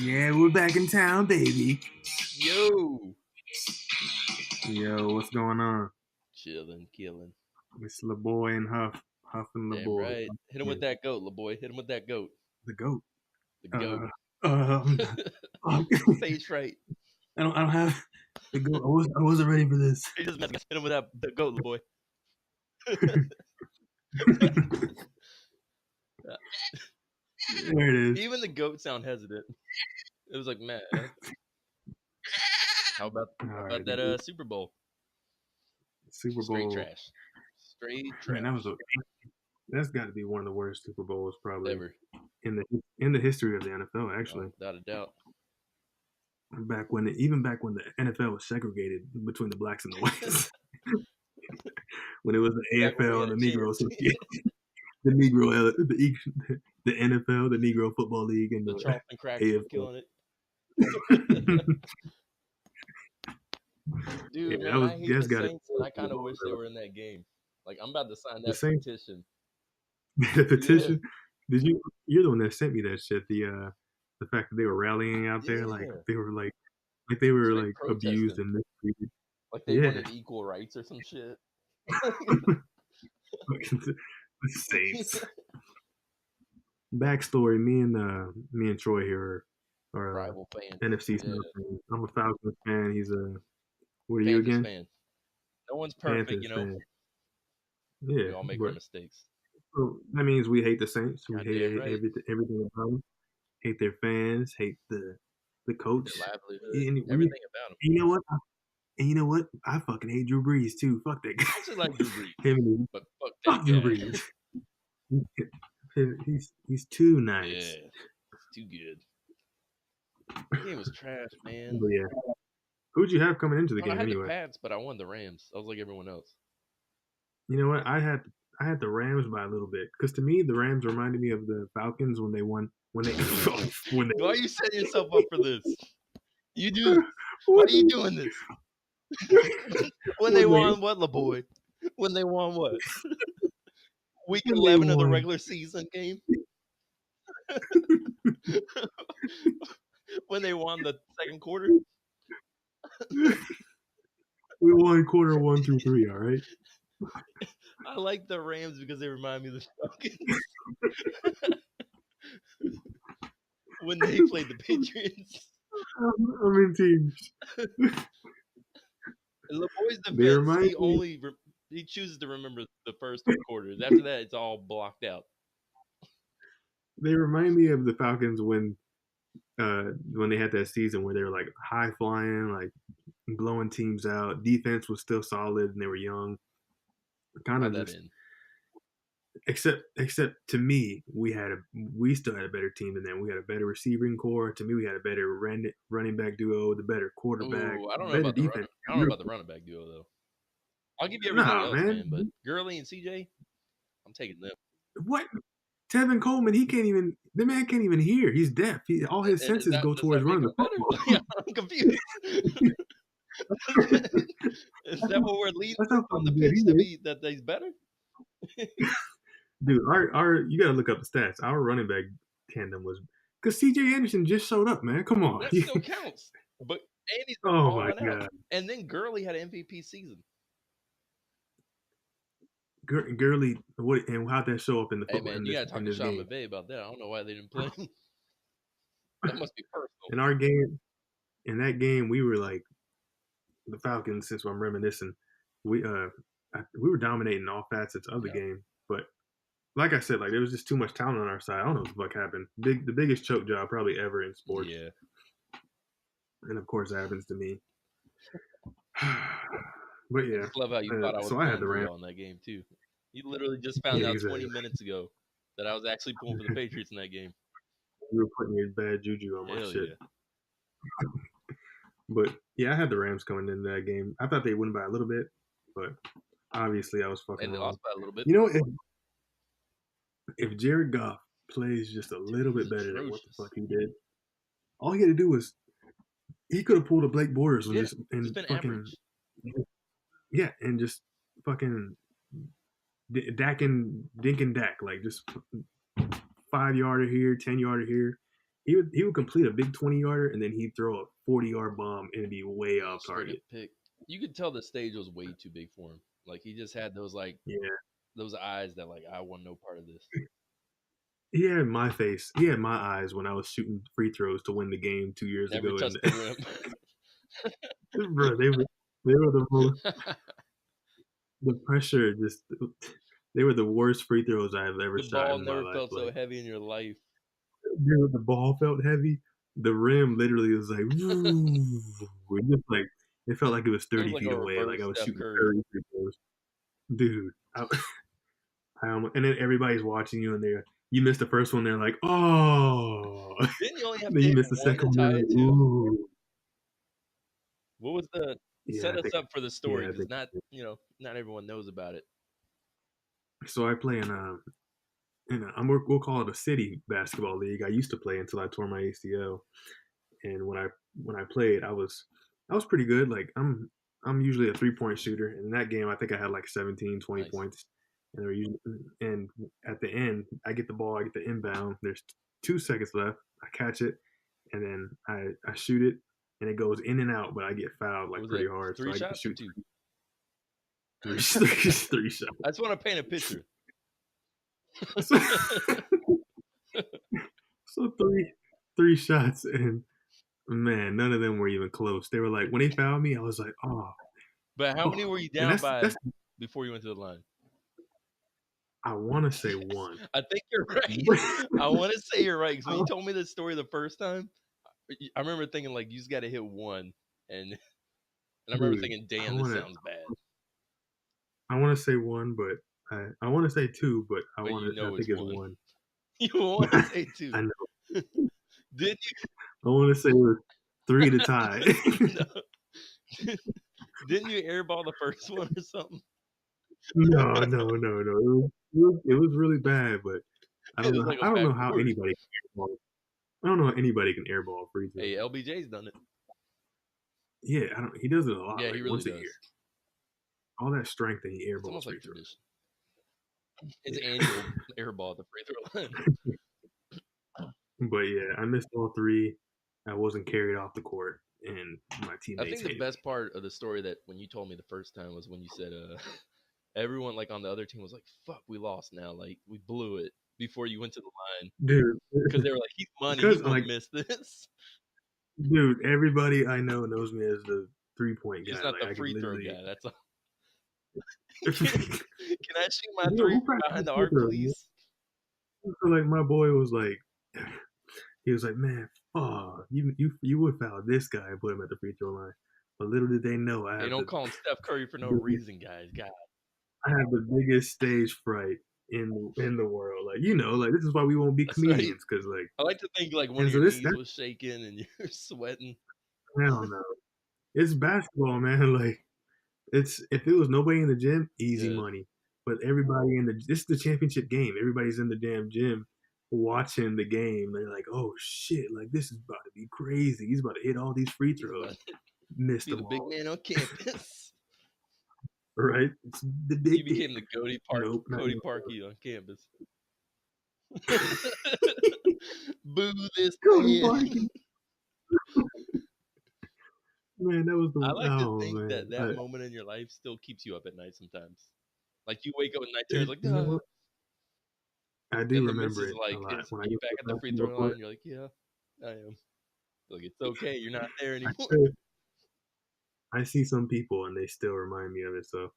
Yeah, we're back in town, baby. Yo, What's going on? chilling, killing. It's LaBoy and Huffing Damn LaBoy. right. Hit him with that goat, LaBoy. Hit him with that goat. The goat. The goat. Stage fright. I don't have the goat. I wasn't ready for this. He just hit him with the goat, LaBoy. There it is. Even the goat sound hesitant. It was like, man. How about that Super Bowl? Super Bowl. Straight trash. Straight trash. Man, that's got to be one of the worst Super Bowls probably ever in the history of the NFL. Actually, without a doubt. Back when the NFL was segregated between the blacks and the whites, when it was the AFL and the Negro Association, the NFL, the Negro Football League, and the Charleston Cracks were killing it. Dude, yeah, man, I hate the Saints, and I kind of wish they were in that game. Like, I'm about to sign that petition. The petition? Yeah. You're the one that sent me that shit. The fact that they were rallying out there, like they were abused and mistreated. Like they wanted equal rights or some shit. The Saints. Backstory: Me and Troy here are rival fans. NFC South fans. I'm a Falcons fan. He's a what are Panthers you again? Fan. No one's perfect, Panthers you know. Fan. Yeah, we all make our mistakes. So that means we hate the Saints. We hate everything about them. Hate their fans. Hate the coach. Their livelihood. Everything about them. You know what? And you know what? I fucking hate Drew Brees too. Fuck that guy. I actually like Drew Brees. But fuck Drew Brees. He's too nice. Yeah, it's too good. The game was trash, man. But yeah. Who'd you have coming into the game I had anyway? the Pats, but I wanted the Rams. I was like everyone else. You know what? I had the Rams by a little bit because to me the Rams reminded me of the Falcons when they won. Why are you setting yourself up for this? You do. Why are you doing this? When they won what, LaBoy? When they won what? Week 11 of the regular season game? When they won the second quarter? We won quarter 1 through 3, all right? I like the Rams because they remind me of the Falcons. When they played the Patriots. I'm in teams. LaBoy's defense, he chooses to remember the first 2 quarters. After that, it's all blocked out. They remind me of the Falcons when they had that season where they were like high flying, like blowing teams out. Defense was still solid and they were young. Kind of just. Except to me, we still had a better team than them. We had a better receiving core. To me, we had a better running back duo, the better quarterback. Ooh, I don't know about the running back duo though. I'll give you everything else, man. But Gurley and CJ, I'm taking them. What? Tevin Coleman, the man can't even hear. He's deaf. All his senses go towards running the football. Yeah, I'm confused. Is that what we're leading on the pitch that he's better? Dude, our you gotta look up the stats. Our running back tandem was because CJ Anderson just showed up, man. Come on, that still counts. But Andy's my god! Out. And then Gurley had an MVP season. Gurley, what and how'd that show up in the football? Hey man, you gotta talk to Sean McVay about that. I don't know why they didn't play him. That must be personal. In that game, we were like the Falcons. Since I'm reminiscing, we were dominating all facets of the game, but. Like I said, like there was just too much talent on our side. I don't know what the fuck happened. The biggest choke job probably ever in sports. Yeah. And of course, it happens to me. But yeah. I love how you thought I was I had the Rams on that game too. You literally just found out 20 minutes ago that I was actually pulling for the Patriots in that game. You were putting your bad juju on my shit. Yeah. But yeah, I had the Rams coming into that game. I thought they wouldn't by a little bit, but obviously I was fucking wrong. They lost by a little bit. You know, if Jared Goff plays just a little bit better than what the fuck he did, all he had to do was he could have pulled a Blake Bortles and just fucking Dak and Dink and Dak, like just 5-yarder here, 10-yarder here. he would complete a big 20-yarder and then he'd throw a 40-yard bomb and it'd be way off straight up target. pick. You could tell the stage was way too big for him. Like he just had those Yeah. those eyes that like I want no part of this. He had my face. He had my eyes when I was shooting free throws to win the game 2 years Never ago. touched And the bro, they were the most rim. the pressure just they were the worst free throws I've ever The shot ball in my never life. felt so Like, heavy in your life. dude, the ball felt heavy. The rim literally was like, woo. It just like it felt like it was It was 30 like feet a away. Like I reverse was Steph shooting Curry. 30 free throws. Dude, and then everybody's watching you, and you missed the first one. They're like, "Oh!" Didn't you only have Then to you hit missed the one to second one. They're tie like, it too? "Ooh." What was the Yeah, set I us think. up for the story? Yeah, I Because think. not everyone knows about it. So I play we'll call it a city basketball league. I used to play until I tore my ACL, and when I played, I was pretty good. Like I'm usually a 3-point shooter. And in that game, I think I had like 17, 20 Nice. points. And at the end, I get the ball, I get the inbound. There's 2 seconds left. I catch it, and then I shoot it, and it goes in and out, but I get fouled like Was pretty it hard, so 3 I get to shots or shoot 2? three shots. I just want to paint a picture. So, so three shots, and man, none of them were even close. They were like when they fouled me, I was like, oh, But how many oh, were you and down by before you went to the line? I want to say one. I think you're right. I want to say you're right because when you told me this story the first time, I remember thinking like you just got to hit one, and I remember Dude, thinking, "Damn, this sounds bad." I want to say one, but I want to say two, but But you I know think it's it's one. one. You want to say 2? I know. Did you? I want to say it was 3 to tie. No. Didn't you airball the first one or something? No. It was really bad, but I It don't was know. like a I don't know how backboard. anybody can airball. I don't know how anybody can airball free throw. Hey, LBJ's done it. Yeah, he does it a lot, Yeah, like he really once a does. year. All that strength and he It's airballs almost free like throws. tradition. His Yeah. annual airball at the free throw line. But yeah, I missed all 3. I wasn't carried off the court, and my I teammates think the hated best me. part of the story that when you told me the first time was when you said everyone like on the other team was like, "Fuck, we lost now. Like we blew it." Before you went to the line, Dude, because they were like, "He's money. He because won't like, miss this." dude, everybody I know knows me as the 3-point guy. He's not Like the I can free throw literally. guy. That's all. Can I shoot my Who 3 from practices behind the free arc, throws, man? please? So like my boy was like, he was like, man, you would foul this guy and put him at the free throw line. But little did they know Hey, don't call him Steph Curry for no biggest, reason, guys. God, I have the biggest stage fright in the world. Like like this is why we won't be that's right. comedians, because like, I like to think like one and of so your this knees that was shaking and you're sweating. I don't know. It's basketball, man. Like if it was nobody in the gym, easy Yeah, money. But everybody this is the championship game. Everybody's in the damn gym watching the game. They're like, oh shit, like this is about to be crazy. He's about to hit all these free he's throws. about to Missed be them the big all. man on campus. Right? It's the He big became dick. the Nope, not Cody even Parkey on campus. Boo this Cody man. Parkey. Man, that was I the like to oh think that man. that moment in your life still keeps you up at night sometimes. Like you wake up at night terrors like, You know duh. what? I do And the remember missus is it a like, lot when are I you go to back the at the free basketball throw court. line? You're like, yeah, I am. Like, it's okay. You're not there I anymore. still I see some people and they still remind me of it. So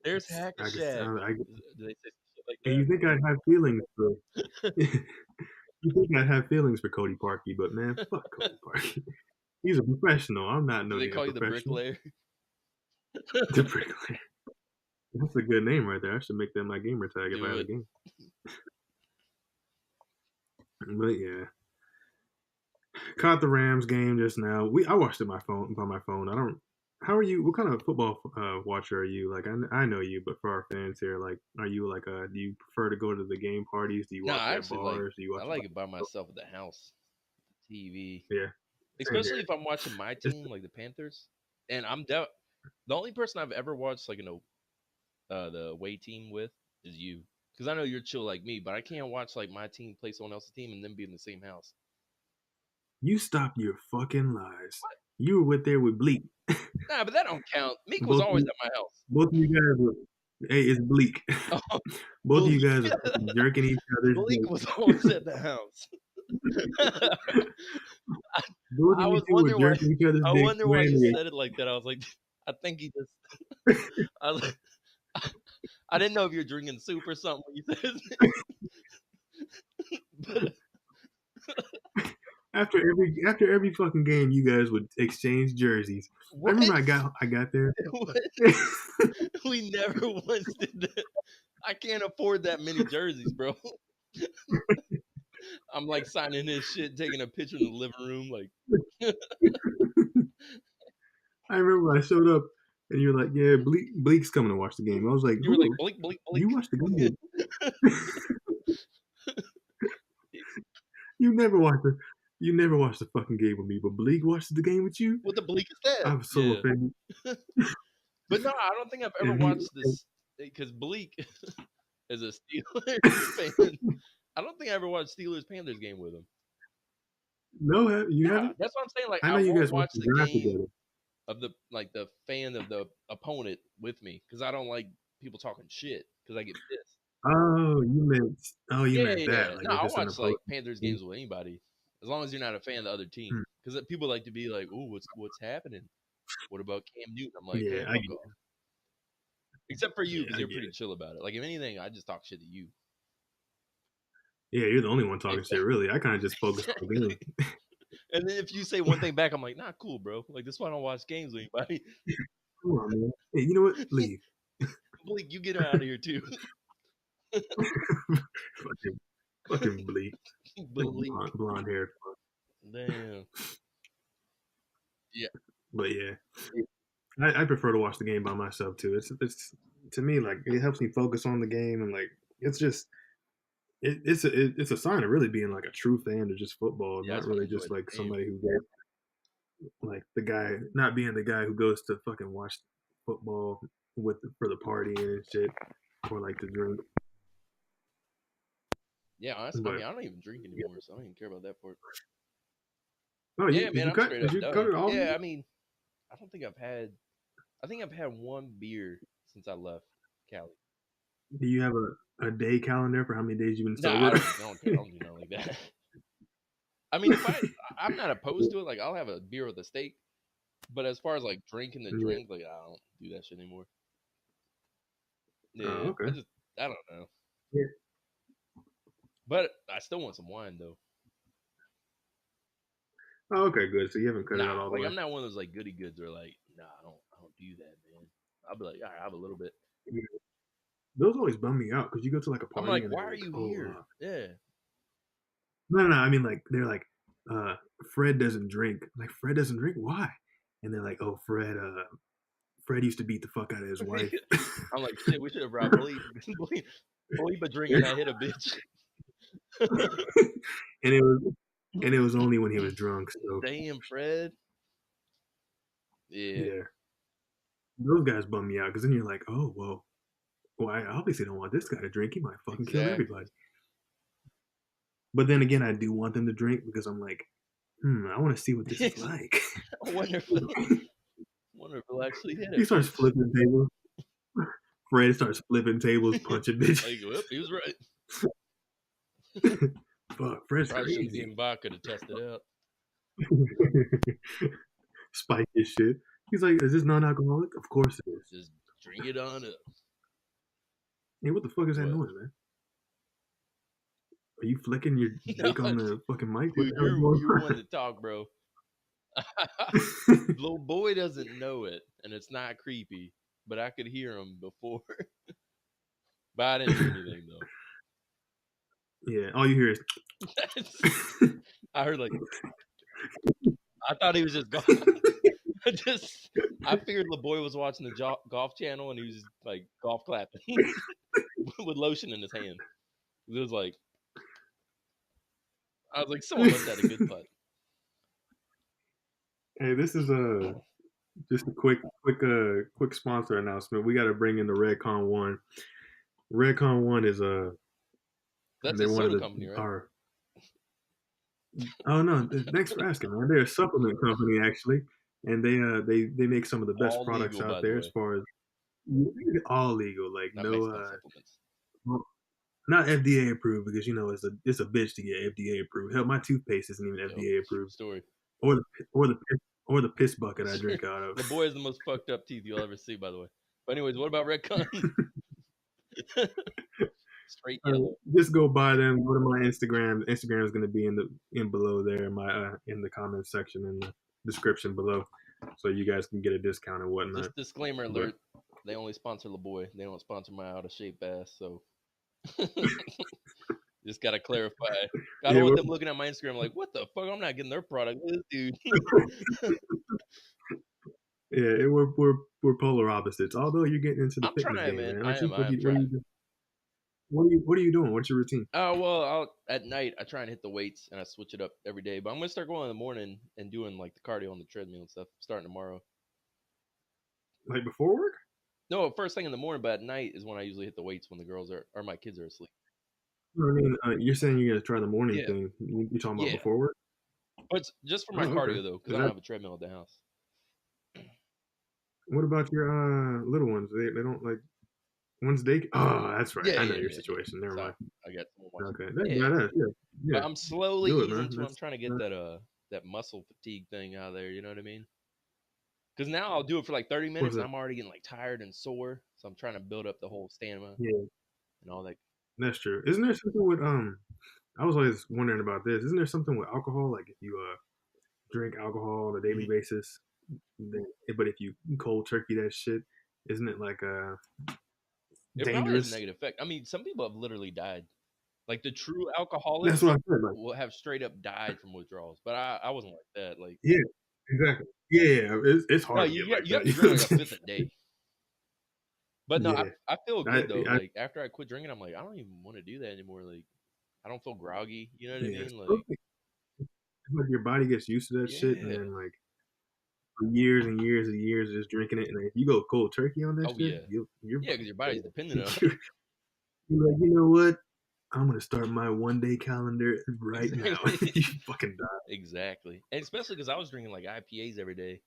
There's Hack a I guess Shaq. I, Do they say shit like and you think I'd have feelings for you think I'd have feelings for Cody Parkey, but man, fuck Cody that? Parkey. He's a professional. I'm not Do no they damn call you the professional. bricklayer? The bricklayer. That's a good name right there. I should make that my gamer tag if I Do had a it. game. But yeah, caught the Rams game just now. I watched it by my phone. I don't. How are you? What kind of football watcher are you? Like I know you, but for our fans here, like, are you like do you prefer to go to the game parties? Do you No, watch I at actually like bars? Do you I watch it by like it by yourself? myself at the house, TV. Yeah, same Especially here. if I'm watching my It's team, like the Panthers. And the only person I've ever watched like the away team with is you, because I know you're chill like me, but I can't watch like my team play someone else's team and then be in the same house. You stopped your fucking lies. You were there with Bleak. Nah, but that don't count. Meek was always at my house. Both of you guys were. Hey, it's Bleak. Oh, Both of you guys are jerking each other's. Bleak was always at the house. Both of I you was two were wondering why. jerking each other's I dick. wonder why you said it like that. I was like, I think he just. I was like, I didn't know if you were drinking soup or something when you said it. After every fucking game, you guys would exchange jerseys. What? I remember I got there. We never once did that. I can't afford that many jerseys, bro. I'm like signing his shit, taking a picture in the living room, like. I remember I showed up and you're like, "Yeah, Bleak's coming to watch the game." I was like, "You were like Bleak." You watched the game? You never watched the fucking game with me, but Bleak watched the game with you. What the Bleak is that? I was so offended. But no, I don't think I've ever watched this because Bleak is a Steelers fan. I don't think I ever watched Steelers Panthers game with him. No, you haven't. That's what I'm saying. Like, I know you guys watch the game together. of the fan of the opponent with me because I don't like people talking shit because I get pissed. Oh, you meant that. Like, no, I'll watch like Panthers games with anybody as long as you're not a fan of the other team. Because people like to be like, "Oh, what's happening? What about Cam Newton?" I'm like, yeah, hey, except for you because you're pretty chill about it. Like, if anything, I just talk shit to you. Yeah, you're the only one talking shit. Really, I kind of just focus on the game. And then if you say one thing back, I'm like, "Nah, cool, bro. Like, this is why I don't watch games with anybody." Come on, man. Hey, you know what? Leave. Bleak, you get out of here too. fucking Bleak. Blonde hair. Damn. Yeah. But yeah, I prefer to watch the game by myself too. It's to me like it helps me focus on the game and like it's just it's a sign of really being like a true fan of just football, not really just like somebody who gets like the guy, not being the guy who goes to fucking watch football for the party and shit or like to drink. Yeah, honestly, I mean, I don't even drink anymore, so I don't even care about that part. Oh yeah, man, did you cut it all? Yeah, I mean, I think I've had one beer since I left Cali. Do you have a day calendar for how many days you've been sober? No, I don't do nothing like that. I mean, if I'm not opposed to it. Like, I'll have a beer with a steak. But as far as like drinking the drink, like I don't do that shit anymore. Yeah, okay. I don't know. Yeah. But I still want some wine though. Oh, okay, good. So you haven't cut it out all the way. I'm not one of those like goody goods or like, nah, I don't do that, man. I'll be like, all right, I have a little bit. Yeah. Those always bum me out because you go to like a party. I'm like, why are you here? Yeah. No. I mean, like they're like, Fred doesn't drink. I'm like, Fred doesn't drink? Why? And they're like, oh, Fred used to beat the fuck out of his wife. I'm like, shit, we should have brought Bleep. Bleep a drink and I hit a bitch. and it was only when he was drunk. So. Damn, Fred. Yeah. Those guys bum me out because then you're like, oh, well, I obviously don't want this guy to drink. He might fucking kill everybody. But then again, I do want them to drink because I'm like, I want to see what this is like. I wonder if he'll actually hit it. He starts flipping tables. Fred starts flipping tables, punching bitches. Like, whoop, he was right. Fuck, Fred's probably crazy. Should have given vodka to test it out. Spike his shit. He's like, is this non-alcoholic? Of course it is. Just drink it on up. Hey, what the fuck is that noise, man? Are you flicking your dick on the fucking mic? Dude, you're one to talk, bro. Little boy doesn't know it, and it's not creepy, but I could hear him before. But I didn't hear anything, though. Yeah, all you hear is... I heard, like... I thought he was just gone. I figured the boy was watching the golf channel, and he was just, like, golf clapping with lotion in his hand. It was like... I was like, someone must have had a good putt. Hey, this is just a quick sponsor announcement. We got to bring in the Redcon One. Redcon One is that's a soda company, right? Oh no, thanks for asking, man. They're a supplement company actually, and they make some of the best All products legal, out by the there as way. far as all legal, like Not no Mexican supplements. well, not FDA approved because it's a bitch to get FDA approved. Hell, my toothpaste isn't even Yo, FDA true approved, story. or the or the piss bucket I drink out of. LaBoy has the most fucked up teeth you'll ever see, by the way. But anyways, what about Redcon? Straight yellow. Just go buy them. Go to my Instagram. Instagram is going to be in below there in my in the comments section in the description below, so you guys can get a discount and whatnot. Just disclaimer But alert: they only sponsor LaBoy. They don't sponsor my out of shape ass. So just gotta clarify. I don't yeah, want them looking at my Instagram like, "What the fuck? I'm not getting their product." This dude. yeah, we're polar opposites. Although you're getting into the I'm fitness trying, game, man. man, I aren't you? am. What I do am you what do trying. you do? What are you doing? What's your routine? Oh well, at night I try and hit the weights and I switch it up every day. But I'm gonna start going in the morning and doing like the cardio on the treadmill and stuff starting tomorrow. Like before work? No, first thing in the morning, but at night is when I usually hit the weights when the girls are or my kids are asleep. I mean, you're saying you're gonna try the morning Yeah, thing. You talking about yeah. before work? But it's just for Oh, my okay. cardio though, because Is I don't that have a treadmill at the house. what about your little ones? They don't like one's day. Oh, that's right. I know your Yeah. situation. Never Sorry, mind. I got someone watching. Okay, that's Yeah, badass. Yeah, yeah. but I'm slowly Do it, easing man. to. I'm trying to get that muscle fatigue thing out of there. You know what I mean? Because now I'll do it for like 30 what's minutes and that? I'm already getting like tired and sore. So I'm trying to build up the whole stamina Yeah, and all that. that's true. Isn't there something with I was always wondering about this. Isn't there something with alcohol? Like if you drink alcohol on a daily Mhm. basis, then, but if you cold turkey that shit, isn't it like It probably has a dangerous? negative effect. I mean, some people have literally died. Like the true That's alcoholics what I said. Like, will have straight up died from withdrawals. But I wasn't like that. Like, yeah, exactly. Yeah, it's no, hard to get like you have that. to You know drink what like I'm a fifth a day. But no, saying? I feel Yeah, good though. I Like after I quit drinking, I'm like, I don't even want to do that anymore. Like I don't feel groggy. You know what I yeah. mean? Like, It's like your body gets used to that shit, and yeah. then like for years and years and years of just drinking it, and then if you go cold turkey on that Oh shit, yeah. you're Yeah, because your body's dependent on you're, you're like, you know what? I'm gonna start my 1 day calendar right now. exactly. You fucking die. Exactly. And especially because I was drinking like IPAs every day.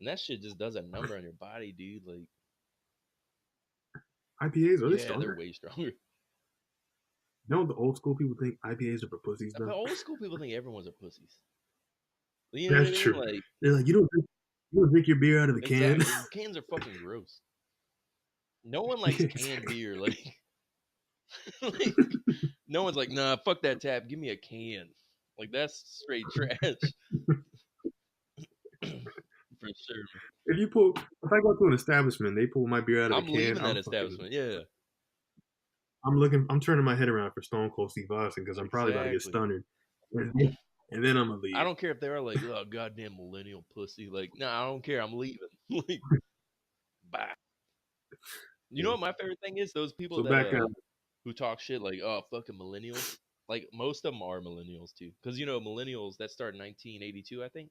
And that shit just does a number on your body, dude. Like, IPAs are they yeah, they're stronger? way stronger. No, the old school people think IPAs are for pussies But though. old school people think everyone's a pussies. You know what I That's mean? true. Like, They're like, you don't drink your beer out of a can. exactly. Cans are fucking gross. No one Yeah, likes canned exactly. beer. Like, like no one's like, nah, fuck that tap. Give me a can. Like, that's straight trash. For sure. If I go to an establishment, they pull my beer out of a I'm can. leaving that establishment. Yeah, I'm turning my head around for Stone Cold Steve Austin because I'm probably about to get exactly. stunned, and then I'm gonna I leave. don't care if they are like, oh, goddamn millennial pussy. Like, no, I don't care. I'm leaving. Like, bye. You know Yeah. what my favorite thing is? Those people So that back who talk shit like, oh, fucking millennials. Like most of them are millennials too, because you know millennials that started in 1982, I think.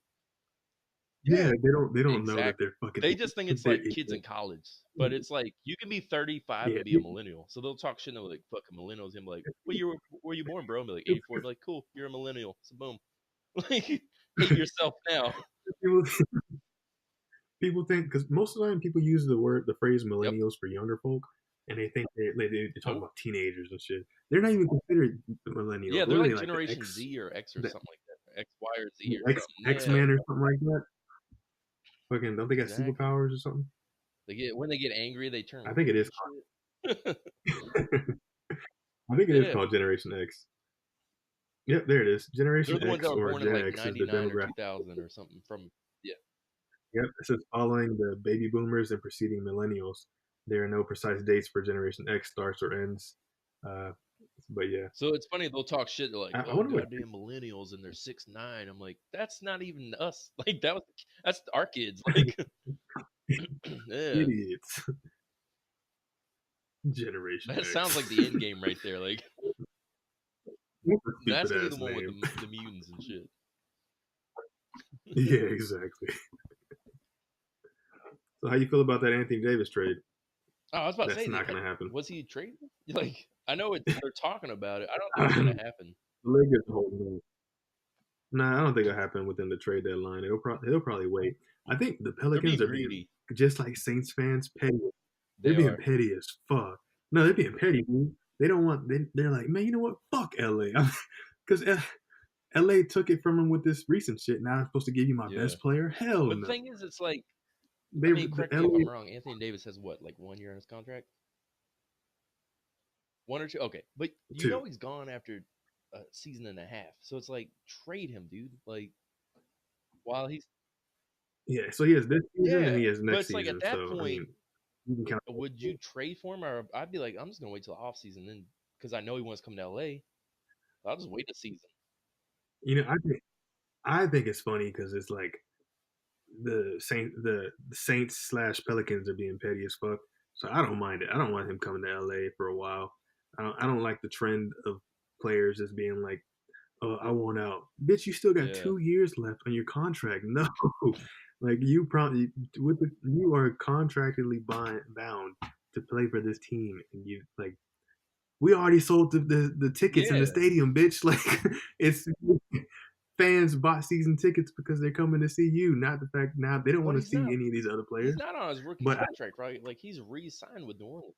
yeah, Yeah, they don't know that exactly. they're fucking They just think it's they're like kids in ignorant. college, but it's like you can be 35 Yeah, and be a millennial. So they'll talk shit and they're like fucking millennials. And be like, well, were you born, bro? And be like 84. Be like, cool, you're a millennial. So boom, like hate yourself now. people, people think because most of the time people use the phrase Yep. millennials for younger folk, and they think they talk Nope. about teenagers and shit. They're not even considered millennials. Yeah, they're What are they like like the Generation Z or X or the something like that. X, Y, or Z or something. X Yeah, Men or something like that? Fucking don't they got exactly. superpowers or something? They get when they get angry, they turn I think it red is. and shit. I think it is Yeah, called Generation X. Yep, there it is. they're Generation the ones that X were or born in Gen like X is the 99 or demographic. 2000 or something. From yeah. Yep, it says following the baby boomers and preceding millennials. There are no precise dates for Generation X starts or ends. Uh, but yeah, So it's funny they'll talk shit. They're like, I "Oh wonder what goddamn millennials," and they're 6'9". I'm like, that's not even us. Like that's our kids. Like, yeah, idiots. Generation that sounds X. like the end game right there. Like What a that's stupid gonna be the ass one with name. the mutants and shit. Yeah, exactly. So how you feel about that Anthony Davis trade? Oh, I was about to That's say, not gonna happen. was he traded? Like, I know they're talking about it. I don't think it's the gonna happen. Lakers hold on. Nah, I don't think it'll happen within the trade deadline. He'll probably wait. I think the They're Pelicans being are being greedy. just like Saints fans petty. They're They being are. petty as fuck. No, they're being petty, dude. They don't want. They're like, man, you know what? Fuck LA, because LA took it from him with this recent shit. Now I'm supposed to give you my Yeah. best player? Hell But the no. thing is, it's like, I They mean, the correct me if LA I'm wrong. Anthony Davis has what, like 1 year on his contract? 1 or 2? Okay. But you too. know he's gone after a season and a half. So it's like, trade him, dude. Like, while he's. Yeah, so he has this season and Yeah. he has But next it's like, at season. that So I point, mean, you can count. would you trade for him? Or I'd be like, I'm just going to wait till the offseason then, because I know he wants to come to LA. I'll just wait a season. You know, I think it's funny because it's like the Saints slash Pelicans are being petty as fuck. So I don't mind it. I don't want him coming to LA for a while. I don't like the trend of players just being like, "Oh, I want out." Bitch, you still got Yeah. 2 years left on your contract. No, like you are contractually bound to play for this team, and you like we already sold the tickets in the Yeah. stadium, bitch. Like it's fans bought season tickets because they're coming to see you, not the fact now they don't But want to see any of these other he's players. not on his rookie But contract, right? Like, he's re-signed with New Orleans.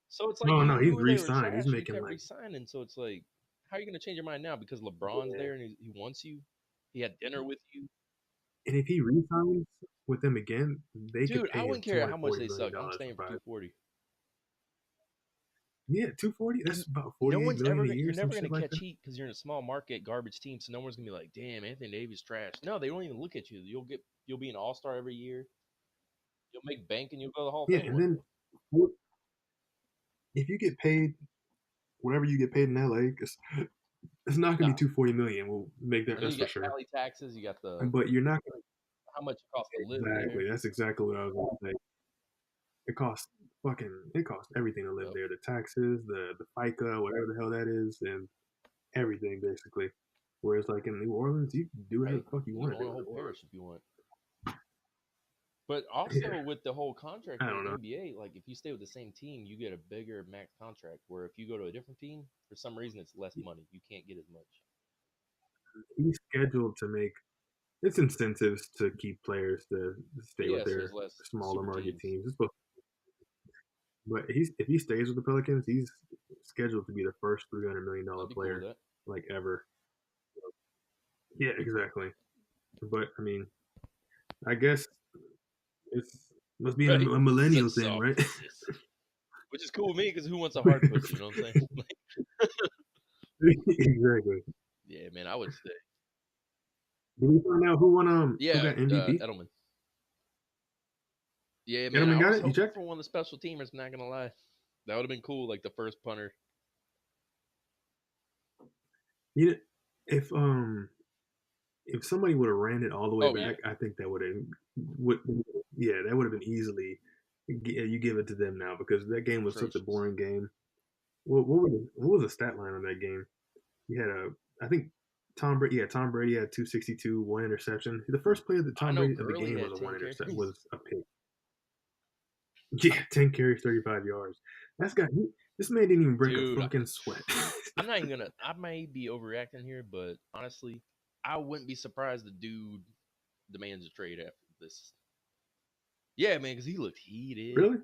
So it's like, no, you no, he's knew they were re-signed. He's trash. You making kept like re-signing. So it's like, how are you going to change your mind now because LeBron's yeah. there and he wants you? He had dinner with you. And if he re-signs with them again, they could Dude, I pay him wouldn't care how much they $240 million suck. I'm staying for for 5. 240. Yeah, 240. That's about No 48 one's million ever a gonna, year, you're some never going shit to like catch that. heat because you're in a small market garbage team. So no one's going to be like, damn, Anthony Davis trash. No, they won't even look at you. You'll be an all-star every year. You'll make bank and you'll go to the Hall of Yeah, Fame and one then day. if you get paid whatever you get paid in LA, it's not gonna Nah. be 240 million. We'll make that. And then That's you for got sure. Cali taxes. You got the, But you're not gonna how much it costs to live there. exactly. That's exactly what I was gonna say. It costs everything to live Yep. there. The taxes, the FICA, whatever the hell that is, and everything basically. Whereas like in New Orleans, you can do whatever Right. the fuck you You want can to own do a in whole New parish Orleans. if you want. But Yeah, also with the whole contract I thing don't in the know. NBA, like, if you stay with the same team, you get a bigger max contract. Where if you go to a different team, for some reason it's less money. You can't get as much. He's scheduled to make it's incentives to keep players to stay with Yeah, so there's their less smaller super market teams. teams. But if he stays with the Pelicans, he's scheduled to be the first $300 million I'd be cool with player that. like ever. Yeah, exactly. But I mean, I guess it's must be a Right? millennial Such thing, soft right? pussies. Which is cool with me because who wants a hard pussy? You know what I'm saying? Like, Exactly. yeah, man, I would say. Did we find out who Yeah, got MVP? Edelman. Yeah, man, Edelman I got was it. You hoping checked? for one of the special teamers. Not gonna lie, that would have been cool. Like the first punter. You know, if somebody would have ran it all the way Oh yeah, back, I think that would yeah, that would have been easily. You give it to them now because that game was such a atrocious. boring game. What was the stat line on that game? You had I think Tom Brady had 262, one interception. The first play of the I Tom know Brady of the Gurley game was had a one 10 intercept carries. was a pick. Yeah, 10 carries, 35 yards. That's got this man didn't even break a Dude, fucking sweat. I'm not even gonna. I may be overreacting here, but honestly, I wouldn't be surprised the dude demands a trade after this. Yeah, man, because he looked heated. Really?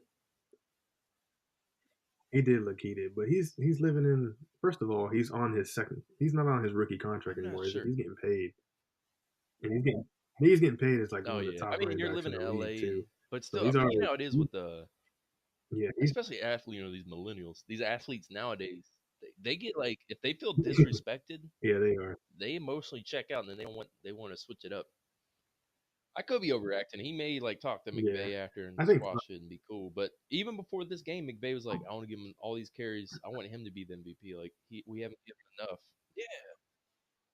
He did look heated, but he's living in. First of all, he's on his second. He's not on his rookie contract I'm not anymore, is he? sure. He's getting paid, and he's getting paid as like Oh one of the yeah, I top mean, running you're backs living in in the league LA, too. and but So still, I he's mean, you already know how it is with the, yeah especially athletes. You know, these millennials, these athletes nowadays, they get like, if they feel disrespected, yeah they are. they emotionally check out, and then they want to switch it up. I could be overreacting. He may like talk to Yeah, McVay after and I think squash it and be cool. But even before this game, McVay was like, "I want to give him all these carries. I want him to be the MVP. Like, we haven't given enough." Yeah,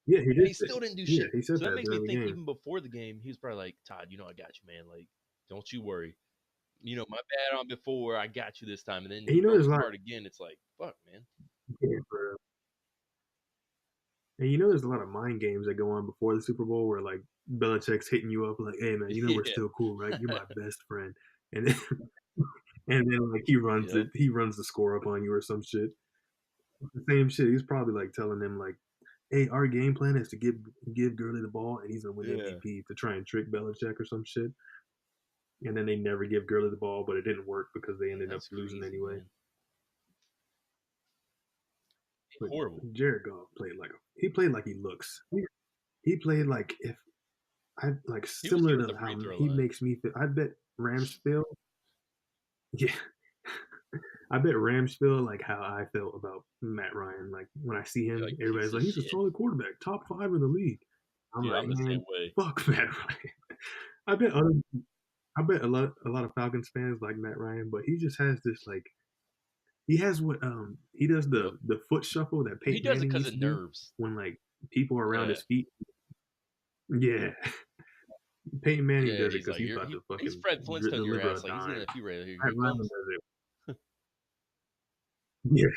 yeah he and did he say still didn't do yeah shit. he said So that that makes me during the think game. even before the game, he was probably like, "Todd, you know I got you, man. Like, don't you worry. You know, my bad on before. I got you this time." And then And he you know falls there's a lot. apart again. It's like, fuck, man. Yeah, and you know there's a lot of mind games that go on before the Super Bowl where like Belichick's hitting you up like, "Hey man, you know we're Yeah. still cool, right? You're my best friend," and then and then like he runs Yep. it, he runs the score up on you or some shit. The same shit. He's probably like telling them like, hey, our game plan is to give Gurley the ball and he's gonna win the MVP to try and trick Belichick or some shit. And then they never give Gurley the ball, but it didn't work because they ended up losing crazy, anyway. Man. Horrible. Jared Goff played like he looks. He played like if I like similar to how he makes me feel. I bet Ramsfield. Yeah. I bet Rams feel like how I felt about Matt Ryan. Like when I see him, like, everybody's like, he's a solid quarterback, top 5 in the league. I'm like, man, fuck Matt Ryan. I bet a lot of Falcons fans like Matt Ryan, but he just has this like he has what he does the foot shuffle that Peyton Manning used to do when like people are around his feet. Yeah. Peyton Manning does it because he's about to fucking deliver a dime. Matt Ryan does it. Yeah,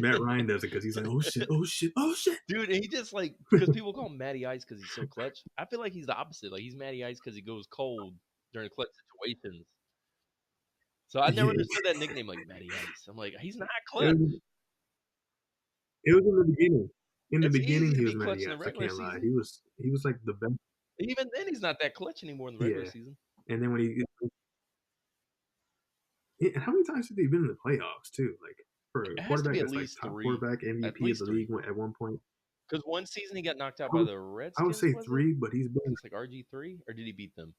Matt Ryan does it because he's like, oh shit, oh shit, oh shit, dude. And he just like because people call him Matty Ice because he's so clutch. I feel like he's the opposite. Like he's Matty Ice because he goes cold during clutch situations. So I never understood that nickname like Matty Ice. I'm like, he's not clutch. It was in the beginning. In the beginning, he was Matty Ice. I can't lie. He was like the best. Even then, he's not that clutch anymore in the regular season. And then when how many times has he been in the playoffs too? Like for a quarterback that's like top quarterback MVP of the league at one point. Because one season he got knocked out by the Redskins. I would say 3, but he's been like RG3, or did he beat them?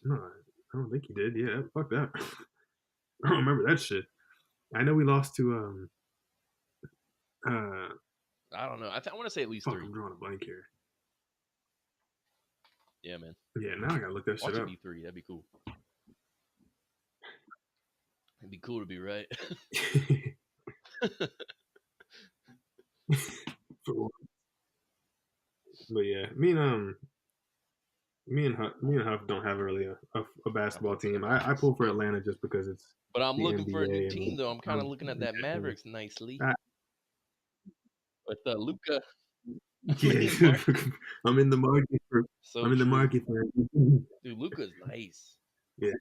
No, I don't think he did. Yeah, fuck that. I don't remember that shit. I know we lost to I don't know. I want to say at least 3. I'm drawing a blank here. Yeah, man. Yeah, now I gotta look that shit up. Watch it be 3. That'd be cool. It'd be cool to be right. But yeah, me and Huff don't have really a basketball team. I pull for Atlanta just because it's. But I'm looking for a new team though. I'm kind of looking at that Mavericks nicely. With Luka. Yeah, I'm in the market for. So I'm in the market for. Dude, Luka's nice. Yeah.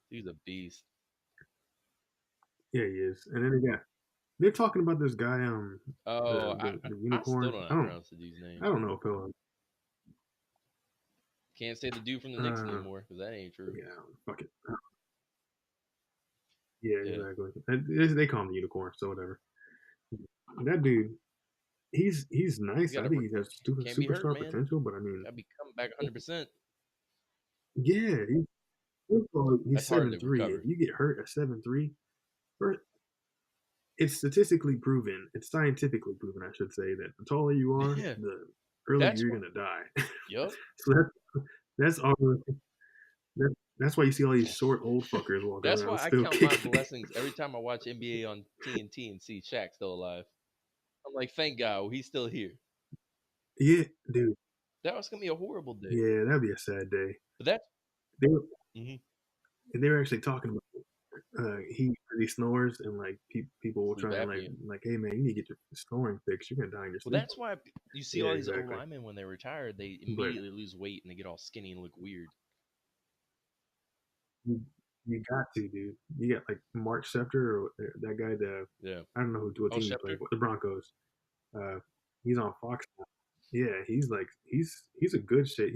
He's a beast. Yeah, he is. And then they're talking about this guy. The unicorn. I still don't know how to pronounce the dude's name. I don't know if he'll. Can't say the dude from the Knicks anymore because that ain't true. Yeah, fuck it. Yeah, exactly. They call him the unicorn, so whatever. That dude, he's nice. I think he has superstar potential, but I mean, gotta be coming back 100%. Yeah, he's 7'3". If you get hurt at 7'3", it's statistically proven. It's scientifically proven, I should say, that the taller you are, the earlier you're gonna die. Yep. So that's all. That's why you see all these short old fuckers walking around. That's why I count my blessings every time I watch NBA on TNT and see Shaq still alive. I'm like, thank God he's still here. Yeah, dude. That was gonna be a horrible day. Yeah, that'd be a sad day. But they were actually talking about he snores and like people will try and like, hey man, you need to get your snoring fixed. You're gonna die in your sleep. Well, that's why you see all these old linemen when they retire, they immediately lose weight and they get all skinny and look weird. You got to, dude. You got like Mark Schefter or that guy. I don't know what team he played. The Broncos. He's on Fox now. Yeah, he's a good shape.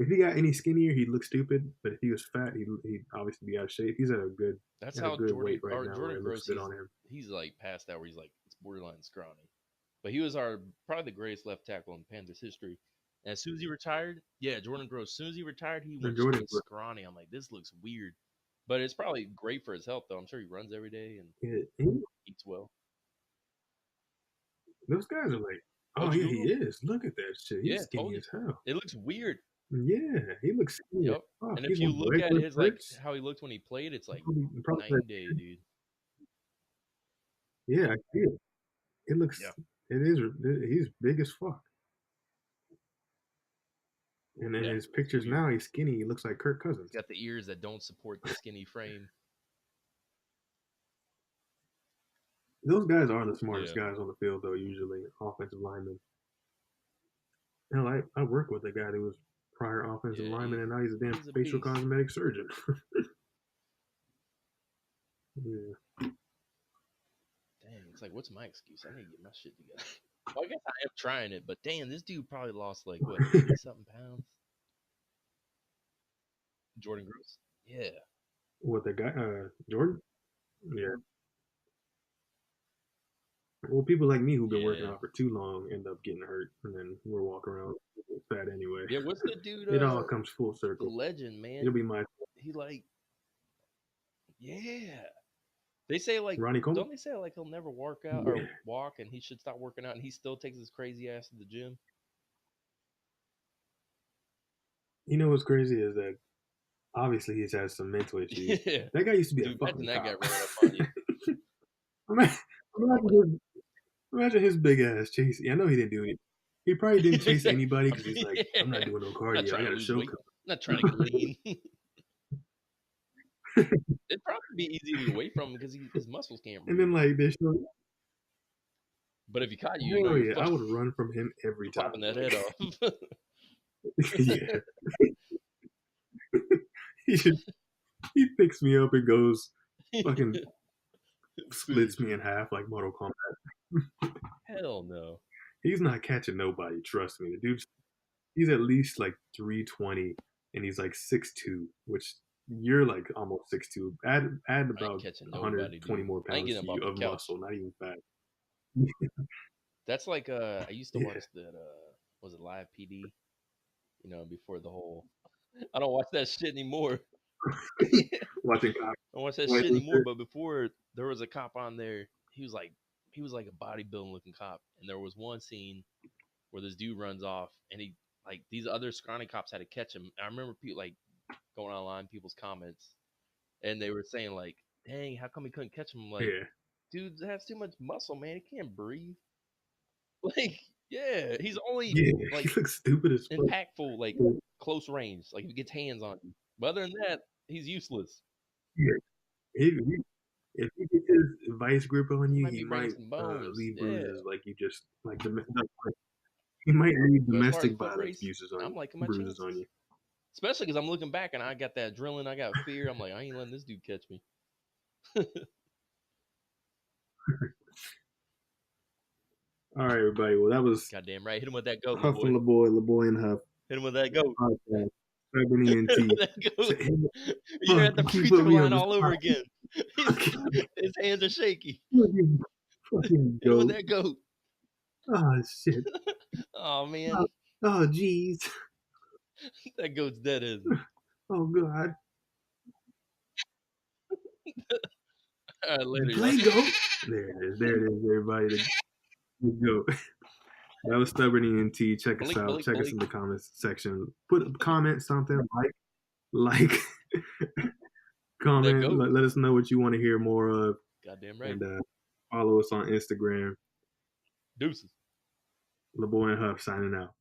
If he got any skinnier, he'd look stupid. But if he was fat, he'd obviously be out of shape. He's at a good. That's how good weight right now. Jordan looks good on him. He's like past that where he's like it's borderline scrawny. But he was probably the greatest left tackle in Panthers history. And as soon as he retired, Jordan Gross. As soon as he retired, he went scrawny. I'm like, this looks weird. But it's probably great for his health, though. I'm sure he runs every day and eats well. Those guys are like, oh yeah, he is. Look at that shit. He's skinny as hell. It looks weird. Yeah, he looks skinny. Yep. And if you look at his like how he looked when he played, it's like night and day, dude. Yeah, I see it. It looks. It is. He's big as fuck. And in his pictures now, he's skinny. He looks like Kirk Cousins. He's got the ears that don't support the skinny frame. Those guys are the smartest guys on the field, though, usually, offensive linemen. Hell, I work with a guy who was prior offensive lineman, and now he's a damn facial cosmetic surgeon. Yeah. It's like, what's my excuse? I need to get my shit together. Well, I guess I am trying it, but damn, this dude probably lost like what 80-something pounds. Jordan Gross. Yeah. What the guy? Jordan? Yeah. Well, people like me who've been working Yeah. out for too long end up getting hurt, and then we're walking around fat anyway. Yeah. What's the dude? It all comes full The circle. legend, man. It'll be my He like. Yeah. They say like, Ronnie Coleman. don't they say like he'll never work out Yeah. or walk, and he should stop working out, and he still takes his crazy ass to the gym. You know what's crazy is that obviously he's had some mental issues. Yeah. That guy used to be Dude, a fucking imagine that cop. guy running up on you. Imagine his big ass chasing. I know he didn't do it. He probably didn't chase anybody because he's like, Yeah. I'm not doing no Not cardio. I trying to got a lose show weight. coming. Not trying to get lean. It'd probably be easy to get away from him because his muscles can't breathe. And then like they show. But if he caught you, Hell yeah, I would run from him every time. Popping that head off. Yeah. he picks me up and goes fucking splits me in half like Mortal Kombat. Hell no. He's not catching nobody, trust me. The dude's he's at least like 320 and he's like 6'2", which you're like almost 6'2". Add about 120 more pounds to you of muscle, not even fat. That's like I used to watch that was it Live PD? You know, before the whole I don't watch that shit anymore. Watching cops. I don't watch that shit anymore, but before there was a cop on there, he was like a bodybuilding looking cop, and there was one scene where this dude runs off and he like these other scrawny cops had to catch him. And I remember people like going online, people's comments, and they were saying like, dang, how come he couldn't catch him? I'm like, dude has too much muscle, man. He can't breathe. Like, yeah, he's only like he looks stupid as fuck. Impactful, like close range. Like if he gets hands on you. But other than that, he's useless. Yeah. If he gets his vice grip on you, he might leave bruises. Like you just like he might leave domestic violence bruises on you. Especially because I'm looking back and I got that adrenaline, I got fear. I'm like, I ain't letting this dude catch me. All right, everybody. Well, that was goddamn right. Hit him with that goat, Huff and LaBoy and Huff. Hit him with that goat. Stubborn.Ent. You're at the free throw line all over again. His hands are shaky. Fucking hit him with that goat. Oh shit. Oh man. Oh jeez. That goat's dead, isn't it? Oh god. All right, later. Play goat. There it is, everybody. The goat. That was Stubborn.Ent. Check us out. Check us in the comments section. Put a comment, something like comment. Let us know what you want to hear more of. Goddamn right. And follow us on Instagram. Deuces. LaBoy and Huff signing out.